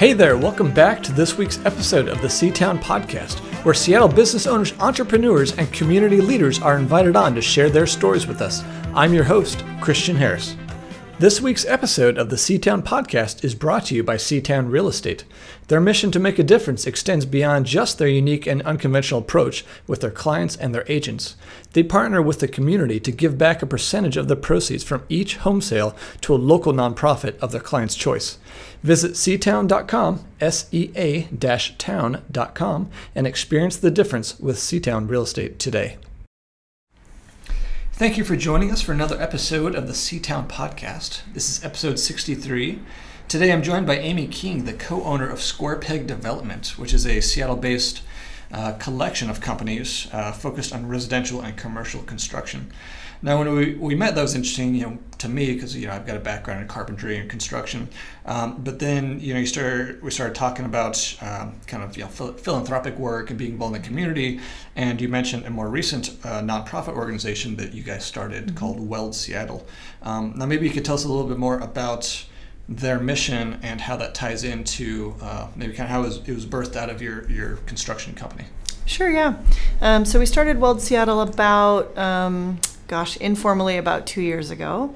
Hey there, welcome back to this week's episode of the C-Town Podcast, where Seattle business owners, entrepreneurs, and community leaders are invited on to share their stories with us. I'm your host, Christian Harris. This week's episode of the C-Town Podcast is brought to you by C-Town Real Estate. Their mission to make a difference extends beyond just their unique and unconventional approach with their clients and their agents. They partner with the community to give back a percentage of the proceeds from each home sale to a local nonprofit of their client's choice. Visit ctown.com, sea-town.com, and experience the difference with C-Town Real Estate today. Thank you for joining us for another episode of the C-Town Podcast. This is episode 63. Today I'm joined by Amy King, the co-owner of Square Peg Development, which is a Seattle-based collection of companies focused on residential and commercial construction. Now, when we met, that was interesting, to me, because I've got a background in carpentry and construction. But then, we started talking about philanthropic work and being involved in the community. And you mentioned a more recent nonprofit organization that you guys started called Weld Seattle. Now, maybe you could tell us a little bit more about their mission and how that ties into maybe kind of how it was birthed out of your construction company. Sure, yeah. So we started Weld Seattle about informally about 2 years ago.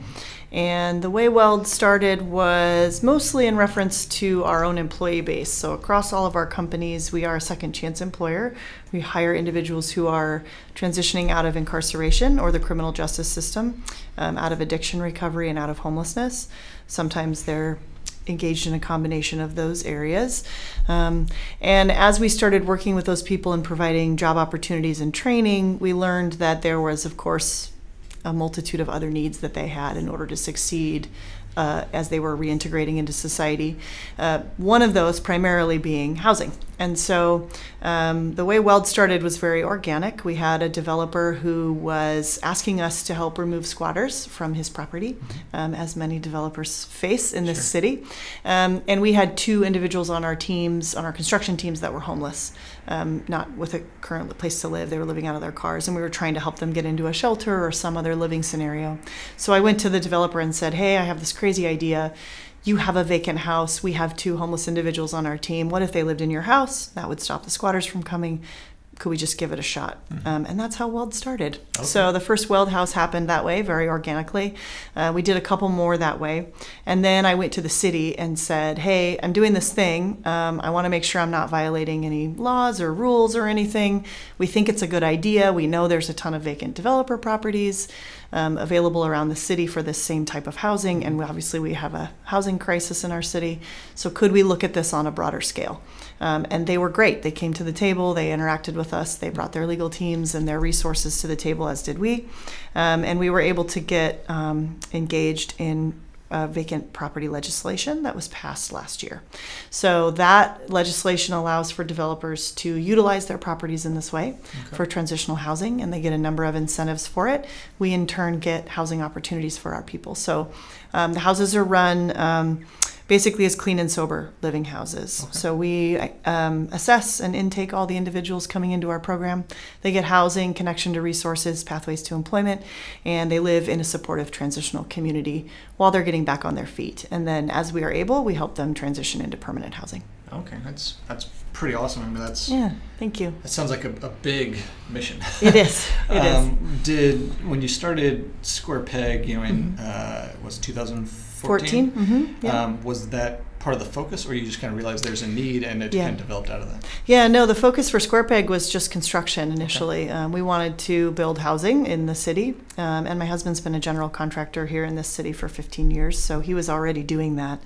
And the way Weld started was mostly in reference to our own employee base. So across all of our companies, we are a second chance employer. We hire individuals who are transitioning out of incarceration or the criminal justice system, out of addiction recovery and out of homelessness. Sometimes they're engaged in a combination of those areas. And as we started working with those people and providing job opportunities and training, we learned that there was, of course, a multitude of other needs that they had in order to succeed as they were reintegrating into society. One of those primarily being housing. And so the way Weld started was very organic. We had a developer who was asking us to help remove squatters from his property, as many developers face in this city. And we had two individuals on our construction teams that were homeless, not with a current place to live. They were living out of their cars, and we were trying to help them get into a shelter or some other living scenario. So I went to the developer and said, hey, I have this crazy idea. You have a vacant house. We have two homeless individuals on our team. What if they lived in your house? That would stop the squatters from coming. Could we just give it a shot? And that's how Weld started. Okay. So the first Weld house happened that way, very organically. We did a couple more that way. And then I went to the city and said, hey, I'm doing this thing. I want to make sure I'm not violating any laws or rules or anything. We think it's a good idea. We know there's a ton of vacant developer properties available around the city for this same type of housing. And obviously we have a housing crisis in our city. So could we look at this on a broader scale? And they were great. They came to the table, they interacted with us, they brought their legal teams and their resources to the table, as did we. And we were able to get engaged in vacant property legislation that was passed last year. So that legislation allows for developers to utilize their properties in this way for transitional housing, and they get a number of incentives for it. We in turn get housing opportunities for our people. So the houses are run basically as clean and sober living houses. Okay. So we assess and intake all the individuals coming into our program. They get housing, connection to resources, pathways to employment, and they live in a supportive transitional community while they're getting back on their feet. And then as we are able, we help them transition into permanent housing. Okay, that's pretty awesome. I mean, thank you. That sounds like a big mission. It is. When you started Square Peg, in was it 2014? Was that part of the focus, or you just kind of realized there's a need and it kind of developed out of that? Yeah, no, the focus for Square Peg was just construction initially. Okay. We wanted to build housing in the city, and my husband's been a general contractor here in this city for 15 years, so he was already doing that.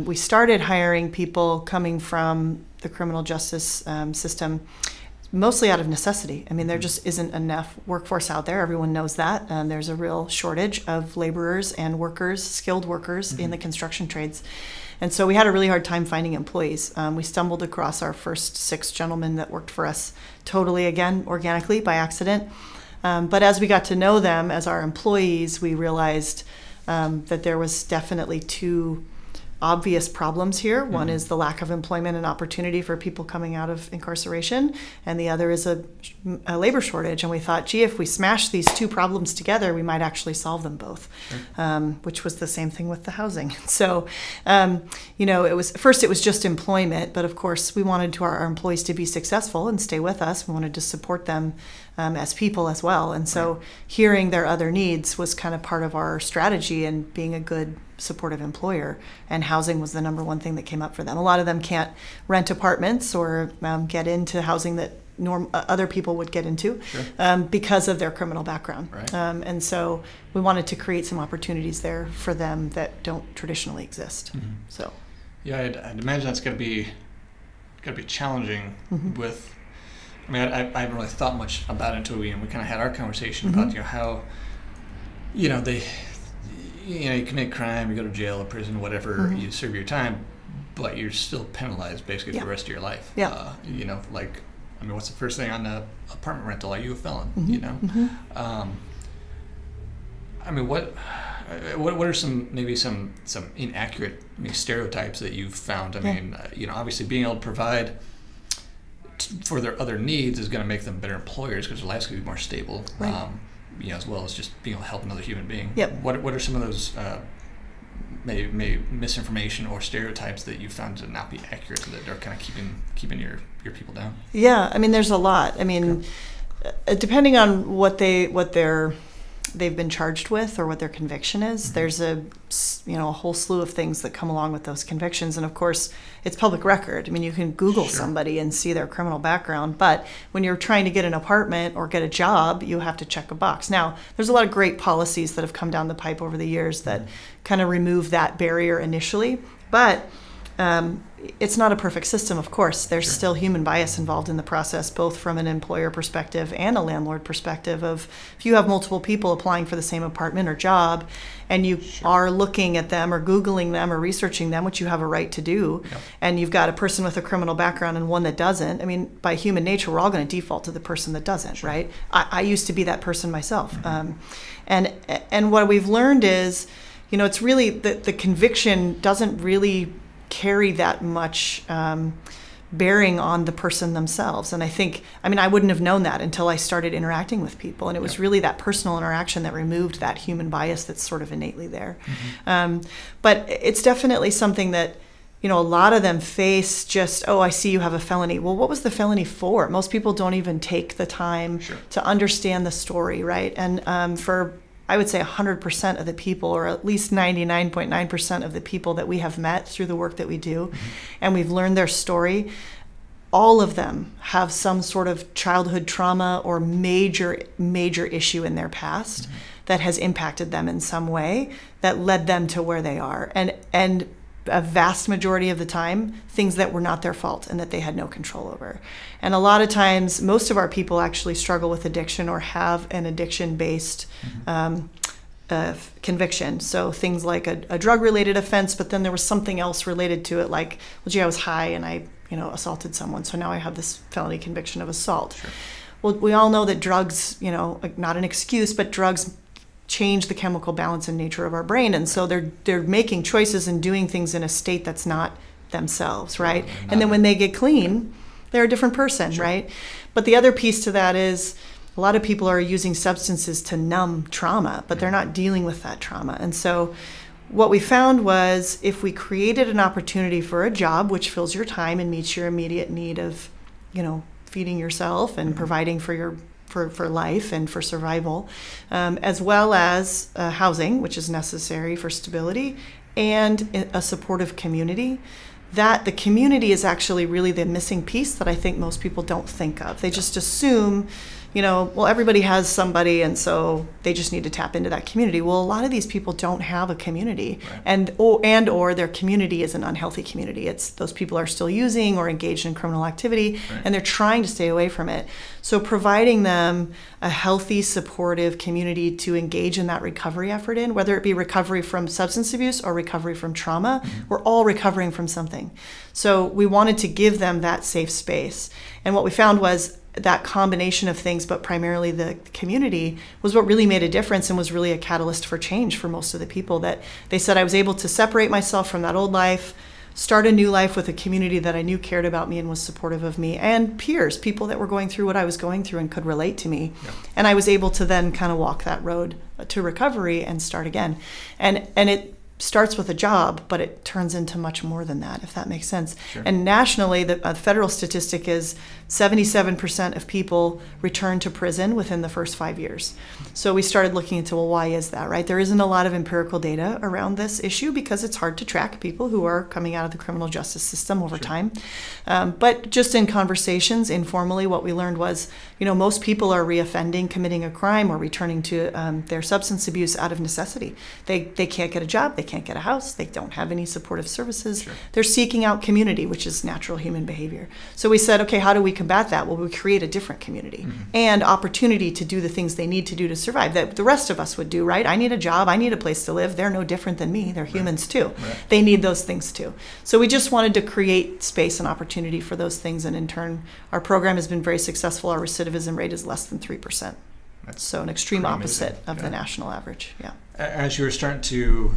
We started hiring people coming from the criminal justice system, mostly out of necessity. I mean, there just isn't enough workforce out there. Everyone knows that. There's a real shortage of laborers and workers, skilled workers in the construction trades. And so we had a really hard time finding employees. We stumbled across our first 6 gentlemen that worked for us totally, again, organically by accident. But as we got to know them as our employees, we realized that there was definitely two obvious problems here. One is the lack of employment and opportunity for people coming out of incarceration, and the other is a labor shortage. And we thought, gee, if we smash these two problems together, we might actually solve them both, which was the same thing with the housing. So, it was just employment, but of course we wanted our employees to be successful and stay with us. We wanted to support them as people as well. And so hearing their other needs was kind of part of our strategy and being a good supportive employer, and housing was the number one thing that came up for them. A lot of them can't rent apartments or get into housing that other people would get into because of their criminal background. Right. And so we wanted to create some opportunities there for them that don't traditionally exist. So yeah, I'd imagine that's going to be challenging with. I mean, I haven't really thought much about it until we kind of had our conversation about how they. You commit crime, you go to jail or prison, whatever, you serve your time, but you're still penalized basically for the rest of your life. Yeah. What's the first thing on the apartment rental? Are you a felon? What are some inaccurate stereotypes that you've found? Obviously being able to provide for their other needs is going to make them better employers because their life's going to be more stable. Right. As well as just being able to help another human being. Yep. What are some of those maybe misinformation or stereotypes that you found to not be accurate that are kind of keeping your people down? Yeah, there's a lot. Depending on what they've been charged with or what their conviction is, there's a whole slew of things that come along with those convictions. And of course, it's public record. You can Google somebody and see their criminal background, but when you're trying to get an apartment or get a job, you have to check a box. Now, there's a lot of great policies that have come down the pipe over the years that kind of remove that barrier initially, but it's not a perfect system, of course. There's still human bias involved in the process, both from an employer perspective and a landlord perspective of if you have multiple people applying for the same apartment or job and you are looking at them or Googling them or researching them, which you have a right to do, and you've got a person with a criminal background and one that doesn't, by human nature, we're all going to default to the person that doesn't, right? I used to be that person myself. And what we've learned is, it's really the conviction doesn't really carry that much bearing on the person themselves. And I think, I wouldn't have known that until I started interacting with people. And it was really that personal interaction that removed that human bias that's sort of innately there. But it's definitely something that, a lot of them face just, I see you have a felony. Well, what was the felony for? Most people don't even take the time to understand the story, right? And for I would say 100% of the people, or at least 99.9% of the people that we have met through the work that we do, and we've learned their story, all of them have some sort of childhood trauma or major issue in their past that has impacted them in some way that led them to where they are. And a vast majority of the time, things that were not their fault and that they had no control over. And a lot of times, most of our people actually struggle with addiction or have an addiction-based conviction. So things like a drug-related offense, but then there was something else related to it, like, I was high and I assaulted someone, so now I have this felony conviction of assault. Well, we all know that drugs, not an excuse, but drugs change the chemical balance and nature of our brain, and so they're making choices and doing things in a state that's not themselves, right? And then when they get clean, they're a different person, right? But the other piece to that is a lot of people are using substances to numb trauma, but they're not dealing with that trauma. And so what we found was if we created an opportunity for a job which fills your time and meets your immediate need of, feeding yourself and providing for life and for survival, as well as housing, which is necessary for stability, and a supportive community, that the community is actually really the missing piece that I think most people don't think of. They just assume, everybody has somebody, and so they just need to tap into that community. Well, a lot of these people don't have a community, and or their community is an unhealthy community. It's those people are still using or engaged in criminal activity, and they're trying to stay away from it. So providing them a healthy, supportive community to engage in that recovery effort in, whether it be recovery from substance abuse or recovery from trauma, we're all recovering from something. So we wanted to give them that safe space. And what we found was that combination of things, but primarily the community, was what really made a difference and was really a catalyst for change for most of the people. That they said I was able to separate myself from that old life, start a new life with a community that I knew cared about me and was supportive of me, and peers, people that were going through what I was going through and could relate to me. Yeah. And I was able to then kind of walk that road to recovery and start again. And it starts with a job, but it turns into much more than that, if that makes sense. Sure. And nationally, the federal statistic is 77% of people return to prison within the first 5 years. So we started looking into, well, why is that, right? There isn't a lot of empirical data around this issue because it's hard to track people who are coming out of the criminal justice system over time. But just in conversations, informally, what we learned was, most people are reoffending, committing a crime, or returning to their substance abuse out of necessity. They can't get a job, they can't get a house, they don't have any supportive services. Sure. They're seeking out community, which is natural human behavior. So we said, okay, how do we combat that? Well, we create a different community and opportunity to do the things they need to do to survive that the rest of us would do, right? I need a job, I need a place to live. They're no different than me. They're humans too. Right. They need those things too. So we just wanted to create space and opportunity for those things, and in turn, our program has been very successful. Our recidivism rate is less than 3%. That's so an extreme opposite of the national average. Yeah. As you were starting to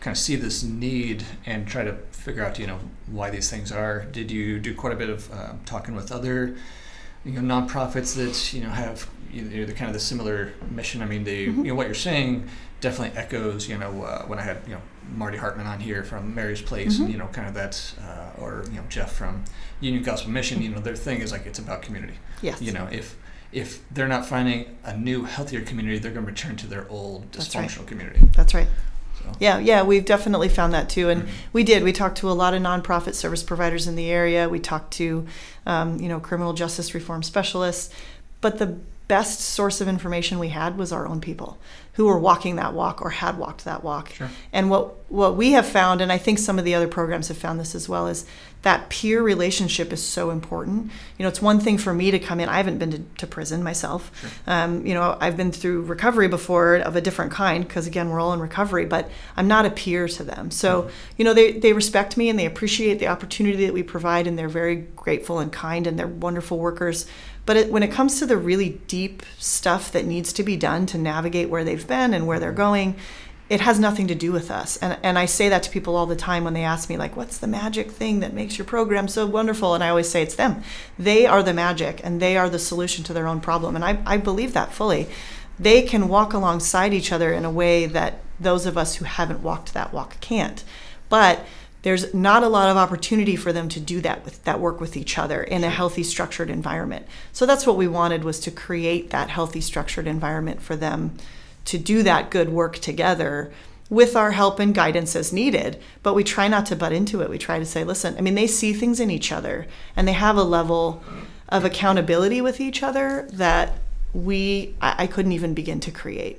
kind of see this need and try to figure out, why these things are, did you do quite a bit of talking with other, nonprofits that, have the kind of the similar mission? I mean, they, what you're saying definitely echoes, when I had, Marty Hartman on here from Mary's Place, and, kind of that, or, Jeff from Union Gospel Mission, their thing is like, it's about community. Yes. If they're not finding a new, healthier community, they're going to return to their old dysfunctional community. That's right. So. Yeah, we've definitely found that too. And we talked to a lot of nonprofit service providers in the area. We talked to, criminal justice reform specialists. But the best source of information we had was our own people who were walking that walk or had walked that walk. Sure. And what we have found, and I think some of the other programs have found this as well, is that peer relationship is so important. It's one thing for me to come in. I haven't been to prison myself. Sure. I've been through recovery before of a different kind because, again, we're all in recovery, but I'm not a peer to them. So, they respect me and they appreciate the opportunity that we provide, and they're very grateful and kind, and they're wonderful workers. But when it comes to the really deep stuff that needs to be done to navigate where they've been and where they're going, it has nothing to do with us. And I say that to people all the time when they ask me, like, what's the magic thing that makes your program so wonderful? And I always say it's them. They are the magic, and they are the solution to their own problem. And I believe that fully. They can walk alongside each other in a way that those of us who haven't walked that walk can't. But there's not a lot of opportunity for them to do that work with each other in a healthy, structured environment. So that's what we wanted, was to create that healthy, structured environment for them to do that good work together with our help and guidance as needed. But we try not to butt into it. We try to say, listen, they see things in each other, and they have a level of accountability with each other that I couldn't even begin to create,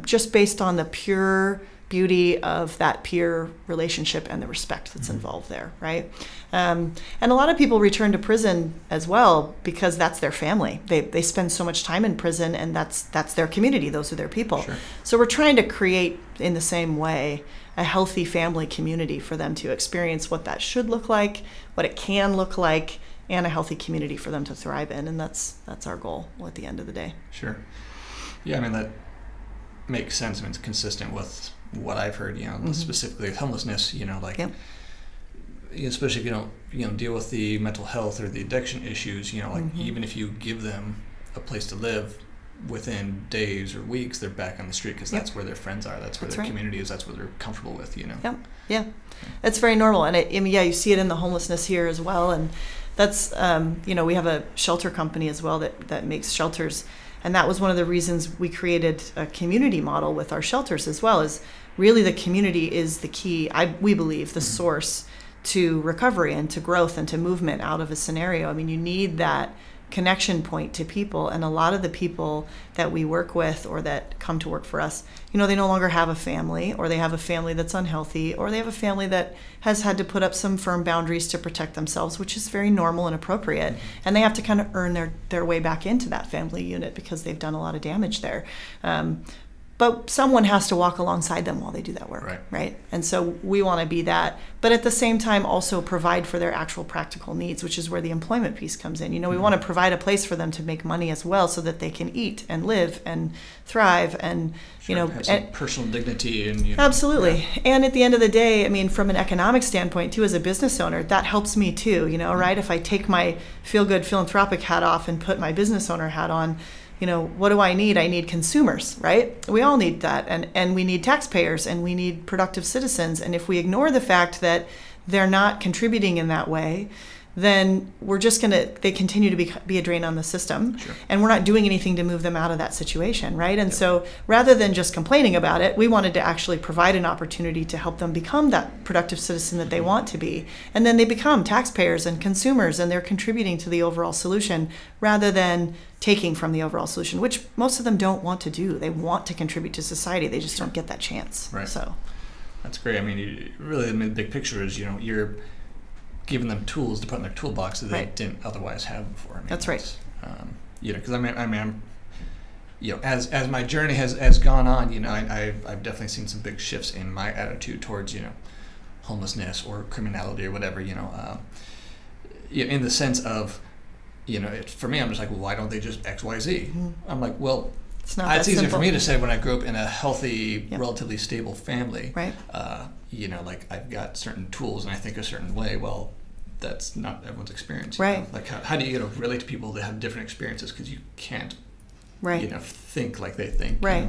just based on the pure beauty of that peer relationship and the respect that's involved there, right? And a lot of people return to prison as well because that's their family. They spend so much time in prison, and that's their community. Those are their people. Sure. So we're trying to create, in the same way, a healthy family community for them to experience what that should look like, what it can look like, and a healthy community for them to thrive in. And that's our goal at the end of the day. Sure. Yeah, that makes sense. It's consistent with what I've heard, specifically with homelessness, especially if you don't, deal with the mental health or the addiction issues, even if you give them a place to live, within days or weeks, they're back on the street because that's where their friends are, that's where their community is, that's what they're comfortable with, Yeah, it's very normal. And you see it in the homelessness here as well. And that's, we have a shelter company as well that makes shelters. And that was one of the reasons we created a community model with our shelters as well, is really the community is the key, we believe, the source to recovery and to growth and to movement out of a scenario. You need that connection point to people. And a lot of the people that we work with or that come to work for us, they no longer have a family, or they have a family that's unhealthy, or they have a family that has had to put up some firm boundaries to protect themselves, which is very normal and appropriate. And they have to kind of earn their way back into that family unit because they've done a lot of damage there. but someone has to walk alongside them while they do that work, right? And so we want to be that, but at the same time also provide for their actual practical needs, which is where the employment piece comes in. We want to provide a place for them to make money as well, so that they can eat and live and thrive and have some personal dignity and absolutely. And at the end of the day, I mean, from an economic standpoint too, as a business owner, that helps me too. Right? If I take my feel-good philanthropic hat off and put my business owner hat on, what do I need? I need consumers, right? We all need that. And we need taxpayers, and we need productive citizens. And if we ignore the fact that they're not contributing in that way, then we're just they continue to be a drain on the system. Sure. And we're not doing anything to move them out of that situation, right? And so rather than just complaining about it, we wanted to actually provide an opportunity to help them become that productive citizen that they want to be. And then they become taxpayers and consumers, and they're contributing to the overall solution rather than taking from the overall solution, which most of them don't want to do. They want to contribute to society. They just don't get that chance. Right. So that's great. I mean, really, the big picture is, you're giving them tools to put in their toolbox that they didn't otherwise have before. That's right. Because as my journey has gone on, I've definitely seen some big shifts in my attitude towards, homelessness or criminality or whatever, in the sense of, for me, I'm just like, well, why don't they just X, Y, Z? Mm-hmm. I'm like, well, it's not it's that easier simple. for me to say when I grew up in a healthy, relatively stable family. Right. Like I've got certain tools and I think a certain way. Well, that's not everyone's experience. Right. Like how do you relate to people that have different experiences, because you can't think like they think. Right.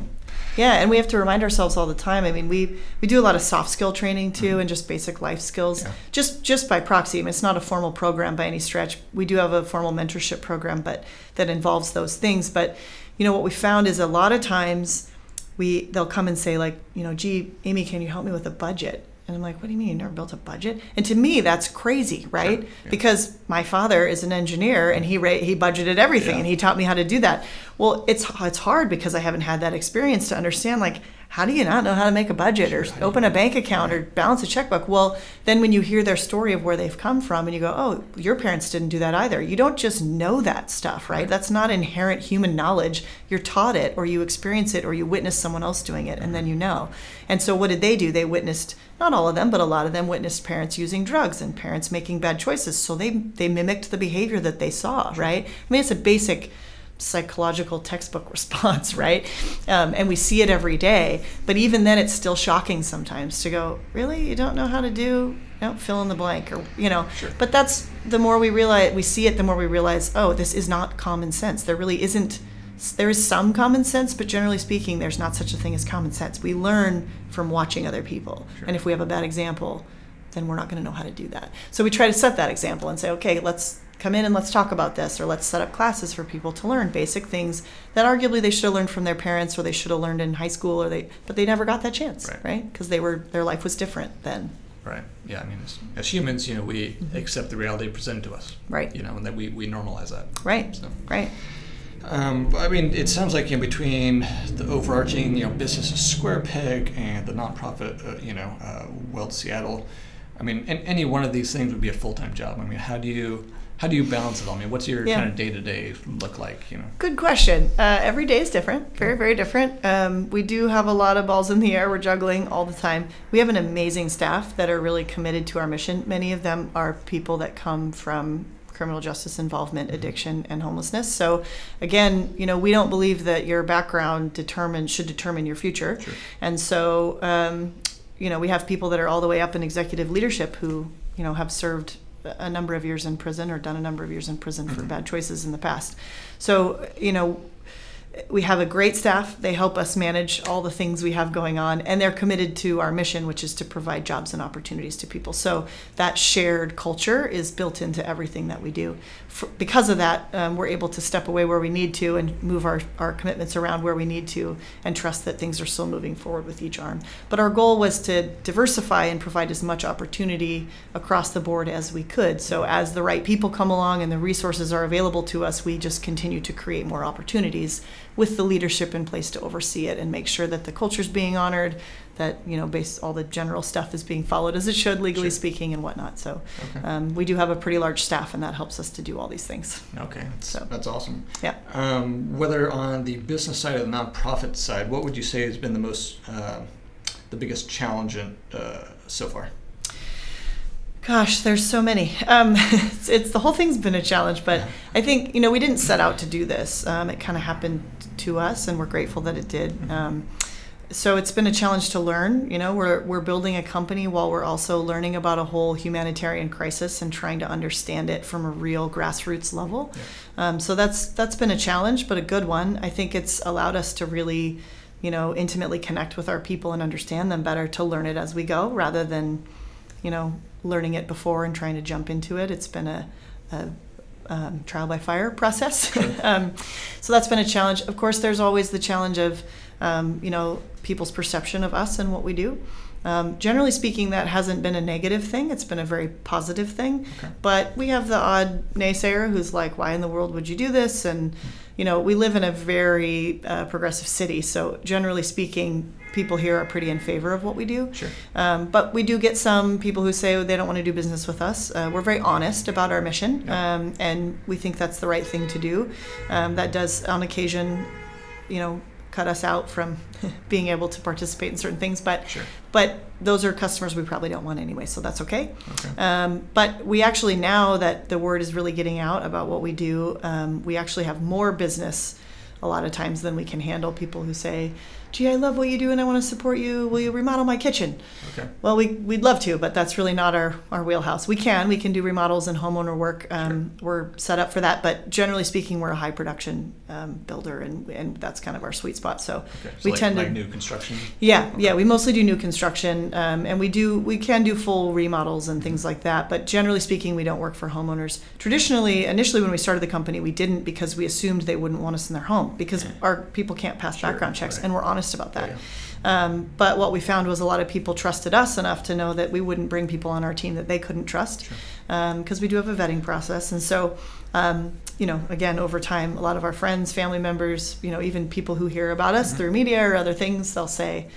Yeah, and we have to remind ourselves all the time. I mean, we do a lot of soft skill training too, and just basic life skills. Yeah. Just by proxy. I mean, it's not a formal program by any stretch. We do have a formal mentorship program, but that involves those things. But what we found is a lot of times they'll come and say like, gee, Amy, can you help me with a budget? And I'm like, what do you mean? You never built a budget? And to me, that's crazy, right? Sure. Yeah. Because my father is an engineer, and he budgeted everything, and he taught me how to do that. Well, it's hard because I haven't had that experience to understand, like, how do you not know how to make a budget or open a bank account or balance a checkbook? Well, then when you hear their story of where they've come from and you go, oh, your parents didn't do that either. You don't just know that stuff, right? That's not inherent human knowledge. You're taught it, or you experience it, or you witness someone else doing it, and then you know. And so what did they do? They witnessed, not all of them, but a lot of them witnessed parents using drugs and parents making bad choices. So they mimicked the behavior that they saw, right? I mean, it's a basic psychological textbook response, right? And we see it every day. But even then, it's still shocking sometimes to go, really? You don't know how to do, fill in the blank, or, Sure. But that's, the more we see it, the more we realize, oh, this is not common sense. There really isn't. There is some common sense, but generally speaking, there's not such a thing as common sense. We learn from watching other people. Sure. And if we have a bad example, then we're not going to know how to do that. So we try to set that example and say, okay, let's come in and let's talk about this, or let's set up classes for people to learn basic things that arguably they should have learned from their parents, or they should have learned in high school, but they never got that chance, right? Because their life was different then. Right. Yeah. I mean, as humans, we accept the reality presented to us. Right. And then we normalize that. Right. So. Right. I mean, it sounds like between the overarching business of Square Peg and the nonprofit Weld Seattle, I mean, any one of these things would be a full-time job. I mean, how do you balance it all? I mean, what's your kind of day-to-day look like? Good question. Every day is different, very, very different. We do have a lot of balls in the air. We're juggling all the time. We have an amazing staff that are really committed to our mission. Many of them are people that come from criminal justice involvement, addiction, and homelessness. So again, we don't believe that your background should determine your future. Sure. And so, we have people that are all the way up in executive leadership who, have served a number of years in prison or done a number of years in prison for bad choices in the past. So, we have a great staff. They help us manage all the things we have going on, and they're committed to our mission, which is to provide jobs and opportunities to people. So that shared culture is built into everything that we do. Because of that, we're able to step away where we need to and move our commitments around where we need to, and trust that things are still moving forward with each arm. But our goal was to diversify and provide as much opportunity across the board as we could. So as the right people come along and the resources are available to us, we just continue to create more opportunities with the leadership in place to oversee it and make sure that the culture is being honored, that all the general stuff is being followed as it should, legally speaking, and whatnot. So we do have a pretty large staff, and that helps us to do all these things. Okay, that's awesome. Yeah. Whether on the business side or the nonprofit side, what would you say has been the biggest challenge so far? Gosh, there's so many. It's the whole thing's been a challenge, but I think we didn't set out to do this. It kind of happened to us, and we're grateful that it did. So it's been a challenge to learn. We're building a company while we're also learning about a whole humanitarian crisis and trying to understand it from a real grassroots level. Yeah. So that's been a challenge, but a good one. I think it's allowed us to really, intimately connect with our people and understand them better, to learn it as we go, rather than, learning it before and trying to jump into it. It's been a trial by fire process. Sure. So that's been a challenge. Of course, there's always the challenge of, people's perception of us and what we do. Generally speaking, that hasn't been a negative thing. It's been a very positive thing. Okay. But we have the odd naysayer who's like, why in the world would you do this? And, we live in a very progressive city. So generally speaking, people here are pretty in favor of what we do. Sure. But we do get some people who say they don't want to do business with us. We're very honest about our mission, and we think that's the right thing to do. That does, on occasion, cut us out from being able to participate in certain things, but those are customers we probably don't want anyway, so that's okay. But we actually, now that the word is really getting out about what we do, we actually have more business a lot of times than we can handle. People who say, gee, I love what you do and I want to support you. Will you remodel my kitchen? Okay. Well, we'd love to, but that's really not our wheelhouse. We can do remodels and homeowner work. We're set up for that, but generally speaking, we're a high production builder, and that's kind of our sweet spot. So we tend to new construction. Yeah, we mostly do new construction, and we can do full remodels and things like that. But generally speaking, we don't work for homeowners. Traditionally, initially when we started the company, we didn't, because we assumed they wouldn't want us in their home, because our people can't pass background checks, and we're honest about that. But what we found was a lot of people trusted us enough to know that we wouldn't bring people on our team that they couldn't trust, because we do have a vetting process. And so, again, over time, a lot of our friends, family members, even people who hear about us through media or other things, they'll say,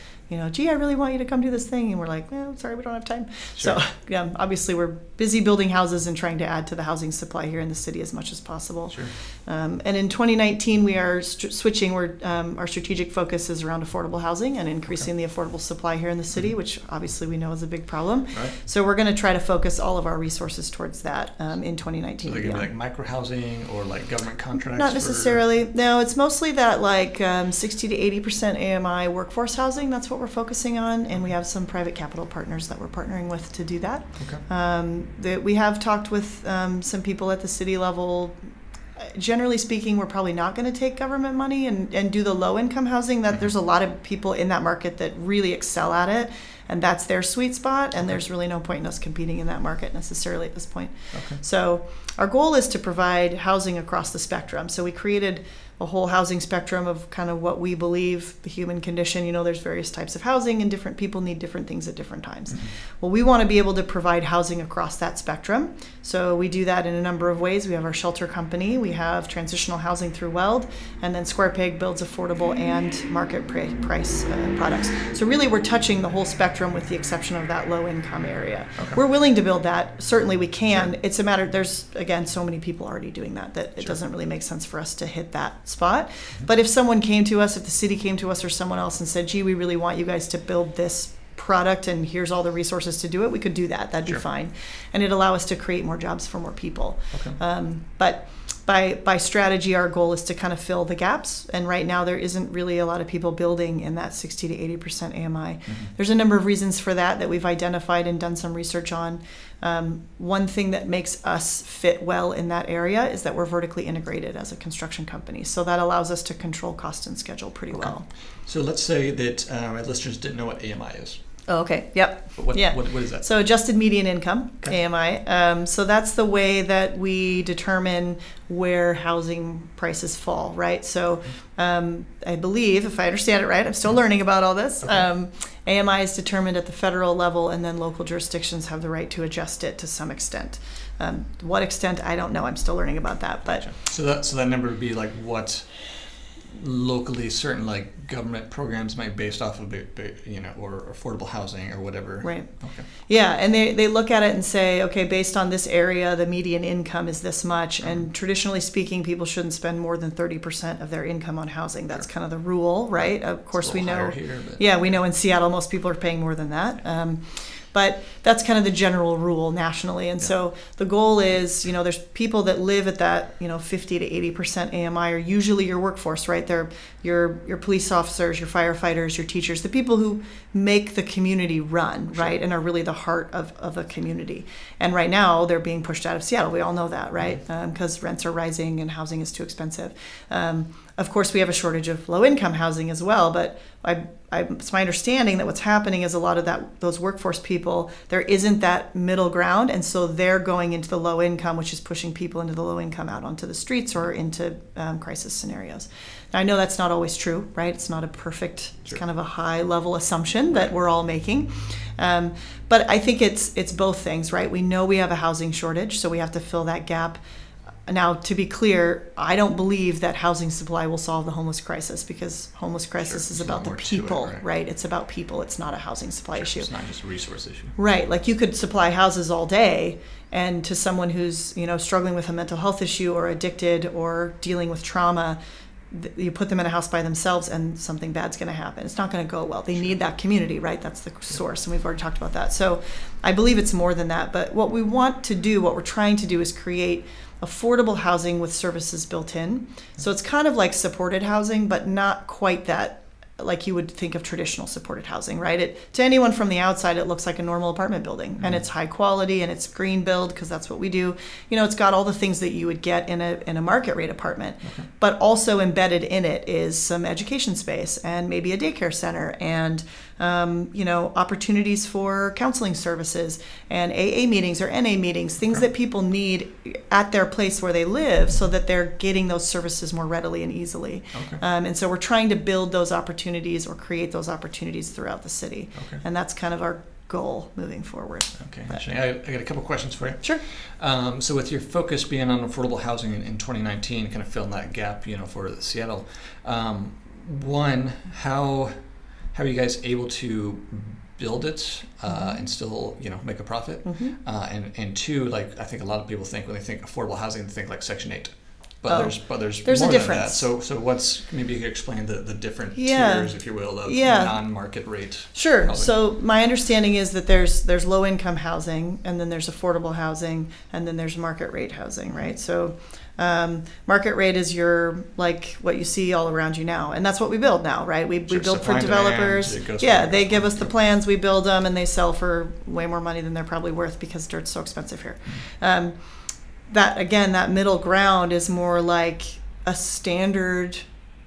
gee, I really want you to come do this thing. And we're like, well, sorry, we don't have time. Sure. So obviously we're busy building houses and trying to add to the housing supply here in the city as much as possible. Sure. And in 2019, we are switching. Our strategic focus is around affordable housing and increasing the affordable supply here in the city, which obviously we know is a big problem. Right. So we're going to try to focus all of our resources towards that in 2019. So they're going to be like micro housing or like government contracts? Not necessarily. No, it's mostly that 60 to 80% AMI workforce housing. That's what we're focusing on, and we have some private capital partners that we're partnering with to do that. Okay. We have talked with some people at the city level. Generally speaking, we're probably not going to take government money and do the low-income housing. That there's a lot of people in that market that really excel at it, and that's their sweet spot, and there's really no point in us competing in that market necessarily at this point. Okay. So our goal is to provide housing across the spectrum. So we created a whole housing spectrum of kind of what we believe the human condition. There's various types of housing, and different people need different things at different times. Well, we want to be able to provide housing across that spectrum. So we do that in a number of ways. We have our shelter company, we have transitional housing through Weld, and then Square Peg builds affordable and market price products. So really we're touching the whole spectrum with the exception of that low income area. Okay. We're willing to build that. Certainly we can. Sure. It's a matter, there's again so many people already doing that it doesn't really make sense for us to hit that spot. But if someone came to us, if the city came to us or someone else and said, gee, we really want you guys to build this product and here's all the resources to do it, we could do that. That'd be fine. And it'd allow us to create more jobs for more people. Okay. But by strategy, our goal is to kind of fill the gaps. And right now there isn't really a lot of people building in that 60 to 80% AMI. There's a number of reasons for that we've identified and done some research on. One thing that makes us fit well in that area is that we're vertically integrated as a construction company. So that allows us to control cost and schedule pretty well. So let's say that my listeners didn't know what AMI is. Oh, okay. Yep. What is that? So adjusted median income, AMI. So that's the way that we determine where housing prices fall, right? So I believe, if I understand it right, I'm still learning about all this. Okay. AMI is determined at the federal level, and then local jurisdictions have the right to adjust it to some extent. What extent, I don't know. I'm still learning about that. But so that number would be like what locally certain like government programs might be based off of or affordable housing or whatever. Right. Okay. Yeah, and they look at it and say, okay, based on this area, the median income is this much, and traditionally speaking, people shouldn't spend more than 30% of their income on housing. That's kind of the rule, right? Of course, we know. Here, yeah, we know in Seattle most people are paying more than that. But that's kind of the general rule nationally. And so the goal is, there's people that live at that, 50 to 80% AMI are usually your workforce, right? They're your police officers, your firefighters, your teachers, the people who make the community run, right? And are really the heart of a community. And right now they're being pushed out of Seattle. We all know that, right? Because rents are rising and housing is too expensive. Of course, we have a shortage of low-income housing as well, but it's my understanding that what's happening is a lot of those workforce people, there isn't that middle ground, and so they're going into the low income, which is pushing people into the low income out onto the streets or into crisis scenarios. Now, I know that's not always true, right? It's not a perfect, it's kind of a high-level assumption that we're all making. But I think it's both things, right? We know we have a housing shortage, so we have to fill that gap. Now, to be clear, I don't believe that housing supply will solve the homeless crisis, because homeless crisis is about the people, right? It's about people. It's not a housing supply issue. It's not just a resource issue. Right. Like you could supply houses all day, and to someone who's, struggling with a mental health issue or addicted or dealing with trauma, you put them in a house by themselves and something bad's going to happen. It's not going to go well. They need that community, right? That's the source, and we've already talked about that. So I believe it's more than that. But what we're trying to do is create affordable housing with services built in. So it's kind of like supported housing, but not quite that, like you would think of traditional supported housing, right? To anyone from the outside, it looks like a normal apartment building, and it's high quality and it's green build, because that's what we do. It's got all the things that you would get in a market rate apartment, but also embedded in it is some education space and maybe a daycare center and opportunities for counseling services and AA meetings or NA meetings, things that people need at their place where they live so that they're getting those services more readily and easily. And so we're trying to build those opportunities or create those opportunities throughout the city. And that's kind of our goal moving forward. I got a couple questions for you. Sure. So with your focus being on affordable housing in 2019, kind of filling that gap, for Seattle, one, how are you guys able to build it and still, make a profit? And two, like I think a lot of people think when they think affordable housing, they think like Section 8. But there's more a difference. Than that. So maybe you could explain the different tiers, if you will, of non-market rate. Sure. housing. So my understanding is that there's low income housing, and then there's affordable housing, and then there's market rate housing, right? So market rate is like what you see all around you now, and that's what we build now, right? We build for developers. They give us the plans, we build them, and they sell for way more money than they're probably worth because dirt's so expensive here. That middle ground is more like a standard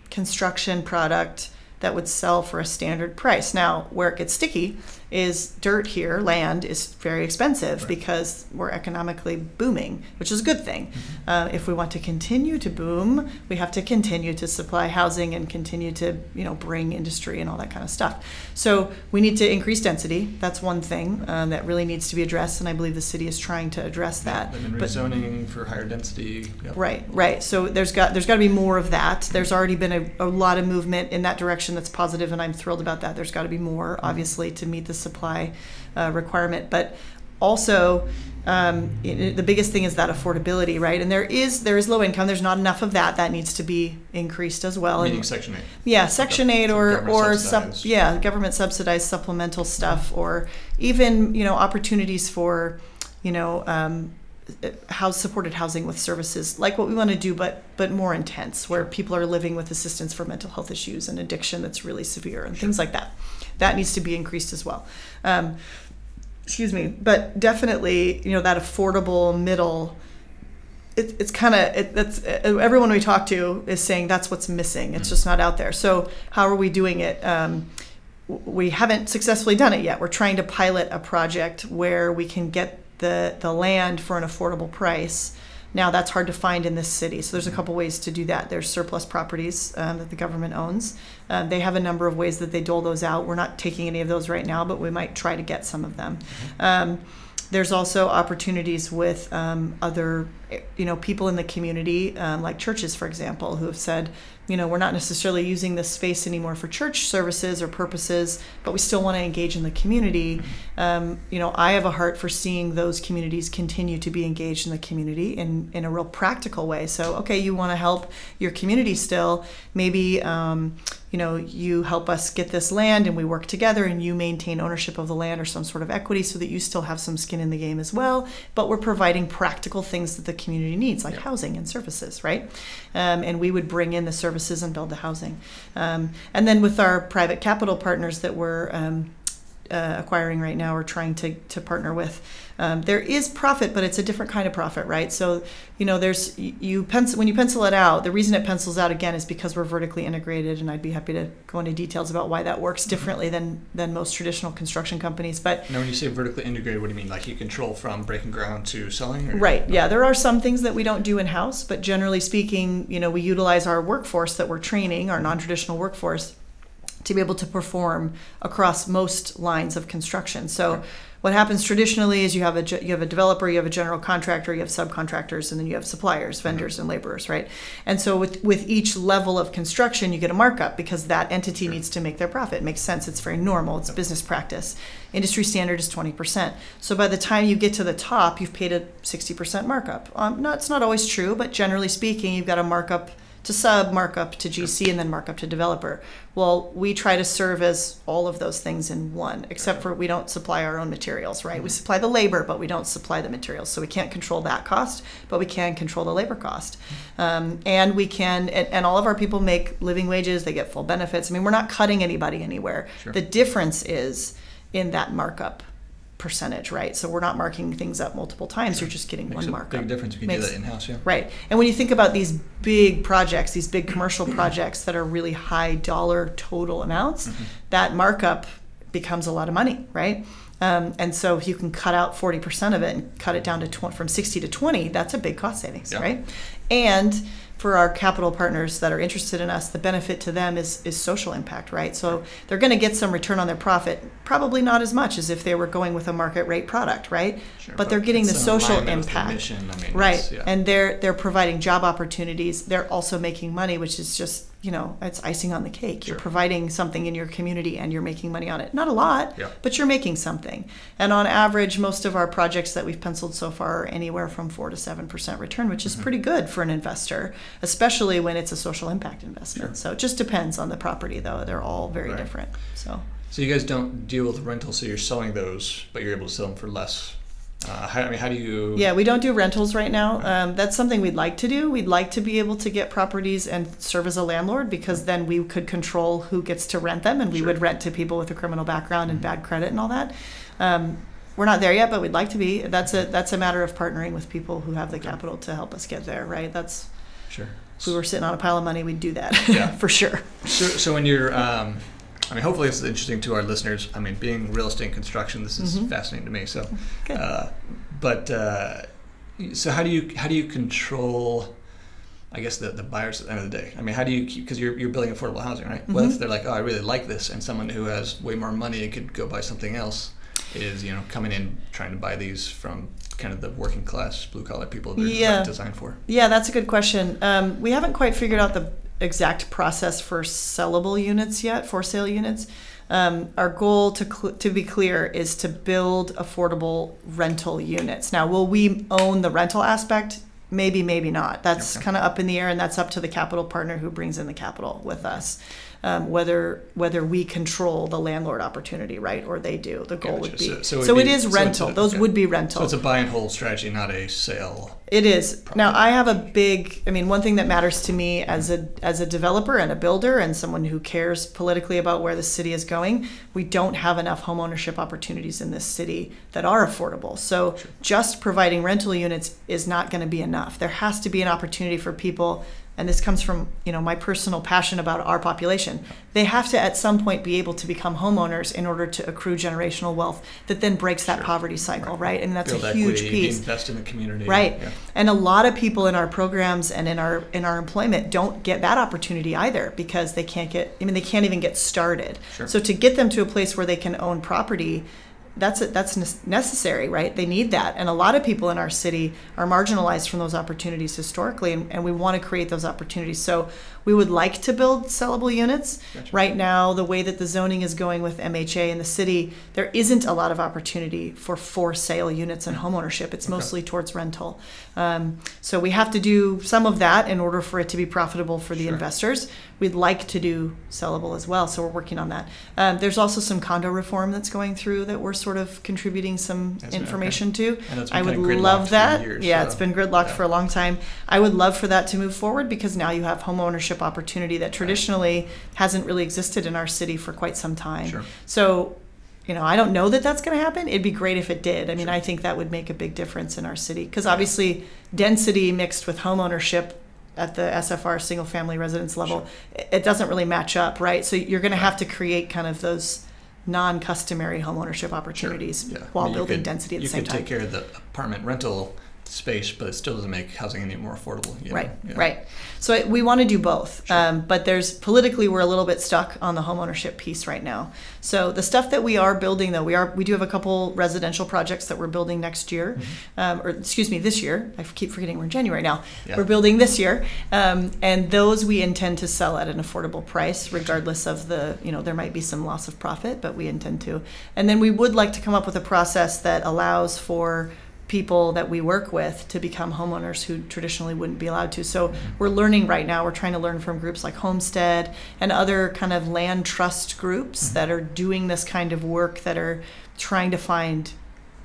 construction product that would sell for a standard price. Now, where it gets sticky is dirt here, land is very expensive because we're economically booming, which is a good thing. If we want to continue to boom, we have to continue to supply housing and continue to, bring industry and all that kind of stuff. So we need to increase density. That's one thing that really needs to be addressed, and I believe the city is trying to address that. And rezoning for higher density. Right. So there's got to be more of that. There's already been a lot of movement in that direction that's positive, and I'm thrilled about that. There's got to be more, obviously, to meet the supply requirement, but also the biggest thing is that affordability, right? And there is low income. There's not enough of that needs to be increased as well. Meaning Section 8. Yeah, Section 8 or government subsidized supplemental stuff, or even opportunities for supported housing with services like what we want to do, but more intense, where people are living with assistance for mental health issues and addiction that's really severe and things like that. That needs to be increased as well. But definitely, that affordable middle. It's kind of that's everyone we talk to is saying that's what's missing. It's just not out there. So how are we doing it? We haven't successfully done it yet. We're trying to pilot a project where we can get the land for an affordable price. Now that's hard to find in this city, so there's a couple ways to do that. There's surplus properties that the government owns, They have a number of ways that they dole those out. We're not taking any of those right now, but we might try to get some of them. There's also opportunities with other, people in the community, like churches, for example, who have said, we're not necessarily using this space anymore for church services or purposes, but we still want to engage in the community. I have a heart for seeing those communities continue to be engaged in the community in a real practical way. So, okay, you want to help your community still. Maybe, you help us get this land and we work together and you maintain ownership of the land or some sort of equity so that you still have some skin in the game as well. But we're providing practical things that the community needs, like housing and services, right? And we would bring in the services and build the housing. And then with our private capital partners that we're acquiring right now or trying to partner with, there is profit, but it's a different kind of profit, right? So, there's when you pencil it out, the reason it pencils out again is because we're vertically integrated, and I'd be happy to go into details about why that works differently than most traditional construction companies. But now, when you say vertically integrated, what do you mean? Like you control from breaking ground to selling? Or? Right. Yeah, there are some things that we don't do in house, but generally speaking, we utilize our workforce that we're training, our non-traditional workforce, to be able to perform across most lines of construction. So what happens traditionally is you have a developer, you have a general contractor, you have subcontractors, and then you have suppliers, vendors, and laborers, right? And so with each level of construction, you get a markup because that entity needs to make their profit. It makes sense. It's very normal. It's business practice. Industry standard is 20%. So by the time you get to the top, you've paid a 60% markup. It's not always true, but generally speaking, you've got a markup to sub, markup to GC, and then markup to developer. Well, we try to serve as all of those things in one, except for we don't supply our own materials, right? We supply the labor, but we don't supply the materials. So we can't control that cost, but we can control the labor cost. And we can, and all of our people make living wages, they get full benefits. I mean, we're not cutting anybody anywhere. Sure. The difference is in that markup percentage, right? So we're not marking things up multiple times. You're just getting one markup. Big difference if you do that in-house, yeah. Right. And when you think about these big projects, these big commercial projects that are really high dollar total amounts, that markup becomes a lot of money, right? And so if you can cut out 40% of it and cut it down to from 60 to 20, that's a big cost savings, right? And for our capital partners that are interested in us, the benefit to them is social impact, right? So they're going to get some return on their profit, probably not as much as if they were going with a market rate product, right? Sure, but they're getting the social impact, mission. Right? And they're providing job opportunities. They're also making money, which is just it's icing on the cake. Sure. You're providing something in your community and you're making money on it. Not a lot, but you're making something. And on average, most of our projects that we've penciled so far are anywhere from 4 to 7% return, which is pretty good for an investor, especially when it's a social impact investment. Sure. So it just depends on the property, though. They're all very different. So you guys don't deal with rentals, so you're selling those, but you're able to sell them for less. How do you... Yeah, we don't do rentals right now. That's something we'd like to do. We'd like to be able to get properties and serve as a landlord, because then we could control who gets to rent them, and we would rent to people with a criminal background and bad credit and all that. We're not there yet, but we'd like to be. That's a matter of partnering with people who have the capital to help us get there, right? That's sure. If we were sitting on a pile of money, we'd do that for sure. So when you're... hopefully this is interesting to our listeners. Being real estate and construction, this is fascinating to me. So, so how do you control, I guess, the buyers at the end of the day? How do you keep, because you're building affordable housing, right? What if they're like, oh, I really like this, and someone who has way more money and could go buy something else is coming in trying to buy these from kind of the working class blue collar people they're designed for? Yeah, that's a good question. We haven't quite figured out the exact process for sellable units yet, for sale units. Our goal, to be clear, is to build affordable rental units. Now, will we own the rental aspect? Maybe, maybe not. That's kind of up in the air, and that's up to the capital partner who brings in the capital with us. Whether we control the landlord opportunity, right, or they do. The goal would be. So it is rental. Those would be rental. So it's a buy and hold strategy, not a sale. It is. Now, I have one thing that matters to me as a developer and a builder and someone who cares politically about where the city is going, we don't have enough homeownership opportunities in this city that are affordable. So just providing rental units is not going to be enough. There has to be an opportunity for people and this comes from, my personal passion about our population, they have to at some point be able to become homeowners in order to accrue generational wealth that then breaks that poverty cycle, right? And that's build a huge equity, piece. Invest in the community. Right. Yeah. And a lot of people in our programs and in our employment don't get that opportunity either, because they can't even get started. Sure. So to get them to a place where they can own property, that's necessary, right? They need that. And a lot of people in our city are marginalized from those opportunities historically, and we want to create those opportunities. So we would like to build sellable units. Gotcha. Right now, the way that the zoning is going with MHA in the city, there isn't a lot of opportunity for sale units and homeownership. It's mostly towards rental. So we have to do some of that in order for it to be profitable for the investors. We'd like to do sellable as well, so we're working on that. There's also some condo reform that's going through that we're sort of contributing some information to. I would love that. Years, It's been gridlocked for a long time. I would love for that to move forward, because now you have home ownership opportunity that traditionally hasn't really existed in our city for quite some time. Sure. So, I don't know that that's going to happen. It'd be great if it did. I mean, I think that would make a big difference in our city, because obviously density mixed with home ownership at the SFR single family residence level, it doesn't really match up, right? So you're going to have to create kind of those non-customary home ownership opportunities while building density at the same time. You could take care of the apartment rental space, but it still doesn't make housing any more affordable. Right. So we want to do both, but politically we're a little bit stuck on the homeownership piece right now. So the stuff that we are building, though, we do have a couple residential projects that we're building next year, this year. I keep forgetting we're in January now. Yeah. We're building this year, and those we intend to sell at an affordable price, regardless of there might be some loss of profit, but we intend to. And then we would like to come up with a process that allows for people that we work with to become homeowners who traditionally wouldn't be allowed to. So we're learning right now. We're trying to learn from groups like Homestead and other kind of land trust groups that are doing this kind of work, that are trying to find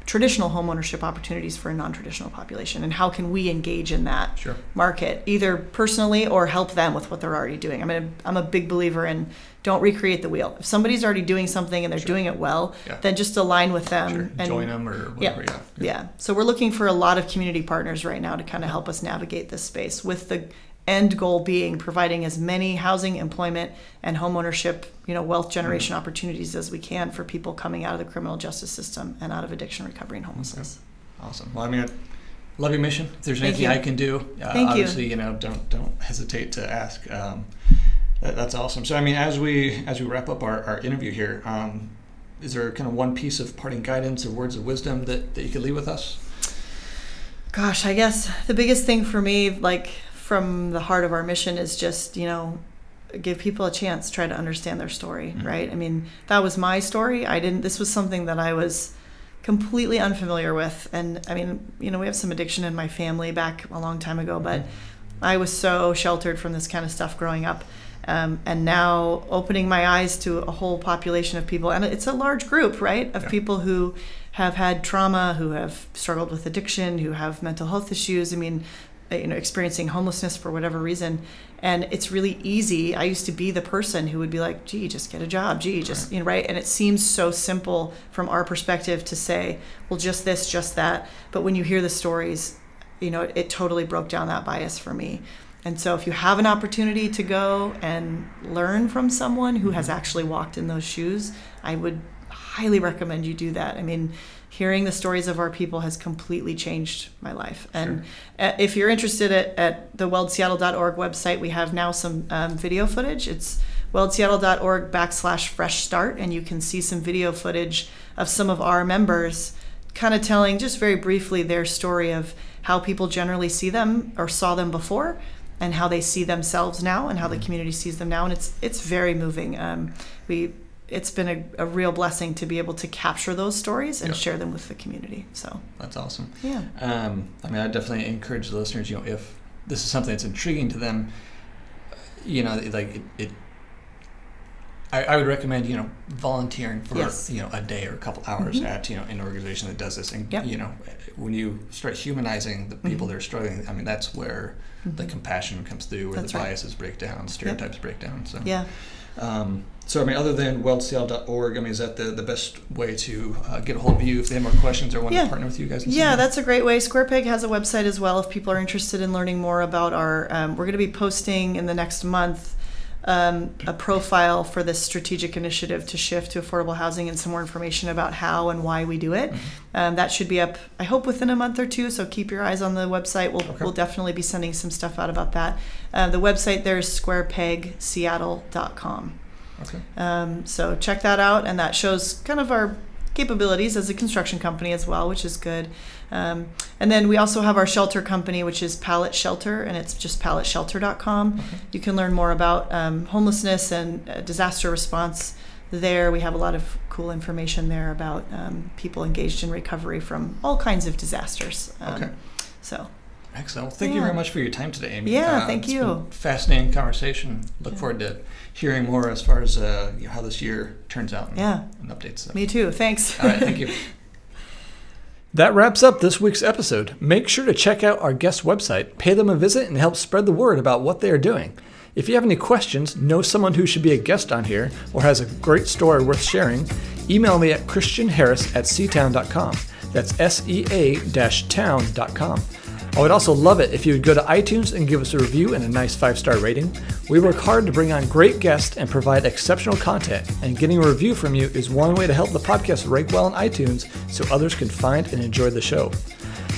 traditional homeownership opportunities for a non-traditional population, and how can we engage in that market, either personally or help them with what they're already doing. I'm a big believer in don't recreate the wheel. If somebody's already doing something and they're doing it well, then just align with them and join them or whatever. Yeah. So we're looking for a lot of community partners right now to kind of help us navigate this space, with the end goal being providing as many housing, employment, and homeownership, wealth generation opportunities as we can for people coming out of the criminal justice system and out of addiction, recovery, and homelessness. Awesome. Well, I love your mission. If there's anything I can do, obviously, don't hesitate to ask. That's awesome. So, as we wrap up our interview here, is there kind of one piece of parting guidance or words of wisdom that you could leave with us? Gosh, I guess the biggest thing for me, from the heart of our mission, is just, give people a chance, try to understand their story, right? That was my story. This was something that I was completely unfamiliar with. And we have some addiction in my family back a long time ago, but I was so sheltered from this kind of stuff growing up. And now opening my eyes to a whole population of people, and it's a large group, right, of people who have had trauma, who have struggled with addiction, who have mental health issues, experiencing homelessness for whatever reason. And it's really easy. I used to be the person who would be like, gee, just get a job, right? And it seems so simple from our perspective to say, well, just this, just that. But when you hear the stories, it totally broke down that bias for me. And so if you have an opportunity to go and learn from someone who has actually walked in those shoes, I would highly recommend you do that. Hearing the stories of our people has completely changed my life. And if you're interested at the weldseattle.org website, we have now some video footage. It's weldseattle.org/fresh start, and you can see some video footage of some of our members kind of telling just very briefly their story of how people generally see them or saw them before, and how they see themselves now, and how the community sees them now. And it's very moving. It's been a real blessing to be able to capture those stories and share them with the community. So that's awesome. Yeah. I definitely encourage the listeners, if this is something that's intriguing to them, I would recommend, volunteering for, a day or a couple hours at, an organization that does this. And, when you start humanizing the people that are struggling, that's where the compassion comes through, where the biases break down, stereotypes break down. So So, I mean, other than weldseattle.org, I mean, is that the best way to get a hold of you if they have more questions or want to partner with you guys? Yeah, that's a great way. SquarePeg has a website as well if people are interested in learning more about our, we're going to be posting in the next month a profile for this strategic initiative to shift to affordable housing and some more information about how and why we do it. That should be up, I hope, within a month or two, so keep your eyes on the website. We'll definitely be sending some stuff out about that. The website there is squarepegseattle.com. Okay. So check that out, and that shows kind of our capabilities as a construction company as well, which is good. And then we also have our shelter company, which is Pallet Shelter, and it's just palletshelter.com. Okay. You can learn more about homelessness and disaster response there. We have a lot of cool information there about people engaged in recovery from all kinds of disasters. So. Excellent. Well, thank you very much for your time today, Amy. Yeah, thank you. It's been a fascinating conversation. Look forward to hearing more as far as how this year turns out and updates. So. Me too. Thanks. All right, thank you. That wraps up this week's episode. Make sure to check out our guest website, pay them a visit, and help spread the word about what they are doing. If you have any questions, know someone who should be a guest on here, or has a great story worth sharing, email me at christianharris@seatown.com. That's sea-town.com. I would also love it if you would go to iTunes and give us a review and a nice 5-star rating. We work hard to bring on great guests and provide exceptional content, and getting a review from you is one way to help the podcast rank well in iTunes so others can find and enjoy the show.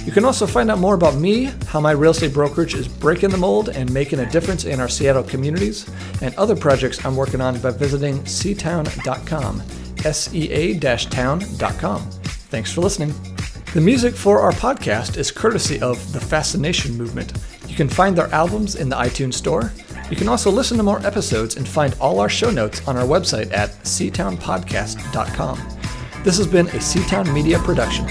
You can also find out more about me, how my real estate brokerage is breaking the mold and making a difference in our Seattle communities, and other projects I'm working on by visiting seatown.com, sea-town.com. Thanks for listening. The music for our podcast is courtesy of The Fascination Movement. You can find their albums in the iTunes Store. You can also listen to more episodes and find all our show notes on our website at seatownpodcast.com. This has been a Seatown Media production.